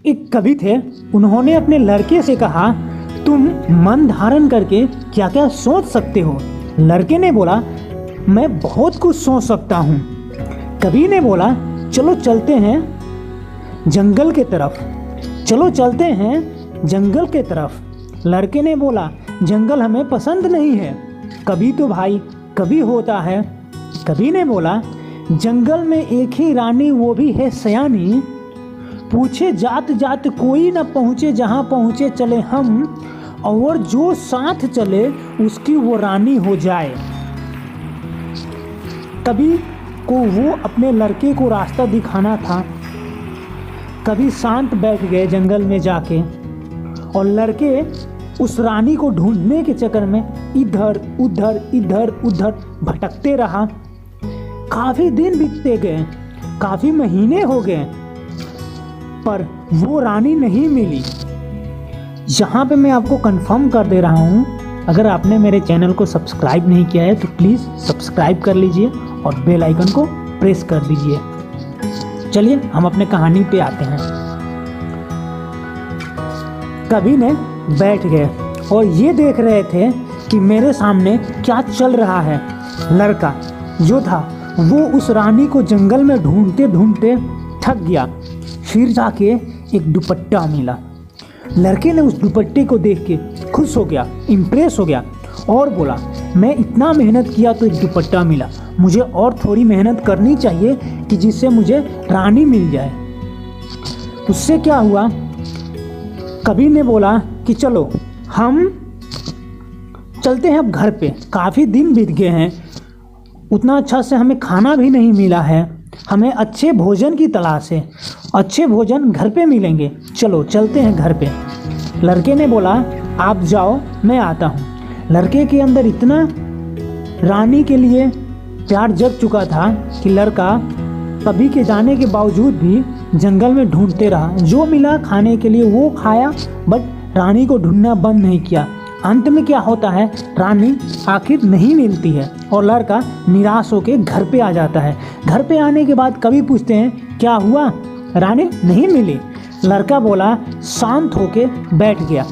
एक कवि थे, उन्होंने अपने लड़के से कहा, तुम मन धारण करके क्या क्या सोच सकते हो। लड़के ने बोला, मैं बहुत कुछ सोच सकता हूँ। कवि ने बोला, चलो चलते हैं जंगल के तरफ, चलो चलते हैं जंगल के तरफ। लड़के ने बोला, जंगल हमें पसंद नहीं है, कभी तो भाई कभी होता है। कवि ने बोला, जंगल में एक ही रानी, वो भी है सयानी, पूछे जात जात कोई न पहुँचे, जहाँ पहुँचे चले हम, और जो साथ चले उसकी वो रानी हो जाए। कवि को वो अपने लड़के को रास्ता दिखाना था। कवि शांत बैठ गए जंगल में जाके, और लड़के उस रानी को ढूंढने के चक्कर में इधर उधर भटकते रहा। काफ़ी दिन बीतते गए, काफ़ी महीने हो गए, पर वो रानी नहीं मिली। यहाँ पे मैं आपको कंफर्म कर दे रहा हूँ, अगर आपने मेरे चैनल को सब्सक्राइब नहीं किया है तो प्लीज़ सब्सक्राइब कर लीजिए और बेल आइकन को प्रेस कर दीजिए। चलिए हम अपने कहानी पे आते हैं। कवि ने बैठ गए और ये देख रहे थे कि मेरे सामने क्या चल रहा है। लड़का जो था वो उस रानी को जंगल में ढूंढते ढूंढते थक गया। फिर जाके एक दुपट्टा मिला। लड़के ने उस दुपट्टे को देख के खुश हो गया, इम्प्रेस हो गया और बोला, मैं इतना मेहनत किया तो एक दुपट्टा मिला, मुझे और थोड़ी मेहनत करनी चाहिए कि जिससे मुझे रानी मिल जाए। उससे क्या हुआ, कवि ने बोला कि चलो हम चलते हैं अब घर पे, काफ़ी दिन बीत गए हैं, उतना अच्छा से हमें खाना भी नहीं मिला है, हमें अच्छे भोजन की तलाश है, अच्छे भोजन घर पे मिलेंगे, चलो चलते हैं घर पे। लड़के ने बोला, आप जाओ मैं आता हूँ। लड़के के अंदर इतना रानी के लिए प्यार जग चुका था कि लड़का कवि के जाने के बावजूद भी जंगल में ढूंढते रहा। जो मिला खाने के लिए वो खाया, बट रानी को ढूंढना बंद नहीं किया। अंत में क्या होता है, रानी आखिर नहीं मिलती है और लड़का निराश होकर घर पे आ जाता है। घर पे आने के बाद कवि पूछते हैं, क्या हुआ, रानी नहीं मिली। लड़का बोला, शांत होके बैठ गया।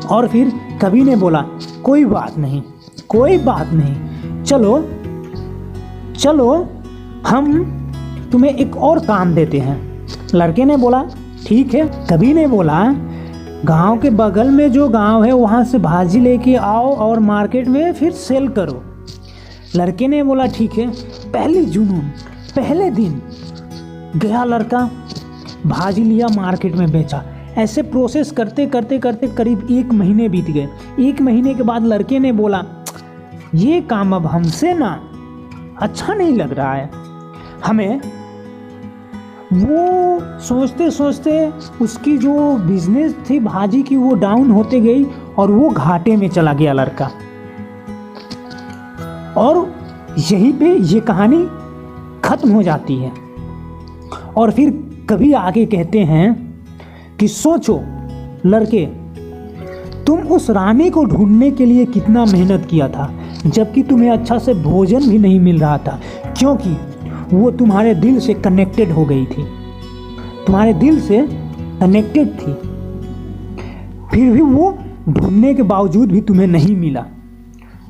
और फिर कवि ने बोला, कोई बात नहीं, कोई बात नहीं, चलो चलो हम तुम्हें एक और काम देते हैं। लड़के ने बोला, ठीक है। कवि ने बोला, गांव के बगल में जो गांव है वहाँ से भाजी लेके आओ और मार्केट में फिर सेल करो। लड़के ने बोला, ठीक है। पहली जुनून, पहले दिन गया लड़का, भाजी लिया, मार्केट में बेचा। ऐसे प्रोसेस करते करते करते करीब 1 महीने बीत गए। 1 महीने के बाद लड़के ने बोला, ये काम अब हमसे ना अच्छा नहीं लग रहा है हमें। वो सोचते सोचते उसकी जो बिजनेस थी भाजी की वो डाउन होते गई और वो घाटे में चला गया लड़का। और यहीं पे ये कहानी खत्म हो जाती है। और फिर कभी आगे कहते हैं कि सोचो लड़के, तुम उस रानी को ढूंढने के लिए कितना मेहनत किया था, जबकि तुम्हें अच्छा से भोजन भी नहीं मिल रहा था, क्योंकि वो तुम्हारे दिल से कनेक्टेड हो गई थी, तुम्हारे दिल से कनेक्टेड थी। फिर भी वो ढूंढने के बावजूद भी तुम्हें नहीं मिला।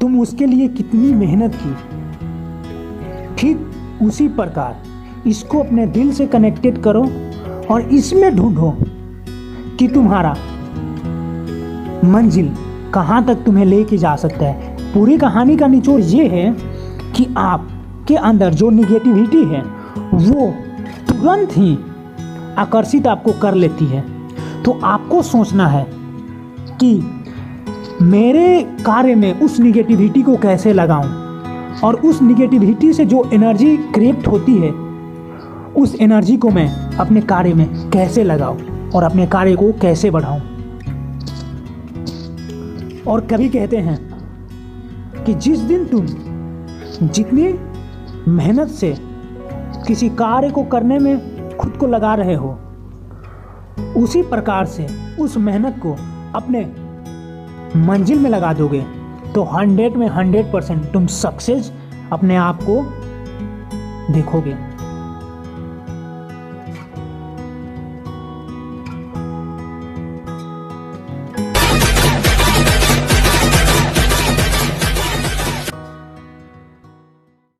तुम उसके लिए कितनी मेहनत की। ठीक उसी प्रकार इसको अपने दिल से कनेक्टेड करो और इसमें ढूंढो कि तुम्हारा मंजिल कहाँ तक तुम्हें लेके जा सकता है। पूरी कहानी का निचोड़ ये है कि आपके अंदर जो निगेटिविटी है वो तुरंत ही आकर्षित आपको कर लेती है। तो आपको सोचना है कि मेरे कार्य में उस निगेटिविटी को कैसे लगाऊं, और उस निगेटिविटी से जो एनर्जी क्रिएट होती है उस एनर्जी को मैं अपने कार्य में कैसे लगाऊं और अपने कार्य को कैसे बढ़ाऊं। और कभी कहते हैं कि जिस दिन तुम जितनी मेहनत से किसी कार्य को करने में खुद को लगा रहे हो, उसी प्रकार से उस मेहनत को अपने मंजिल में लगा दोगे तो 100 में 100% तुम सक्सेस अपने आप को देखोगे।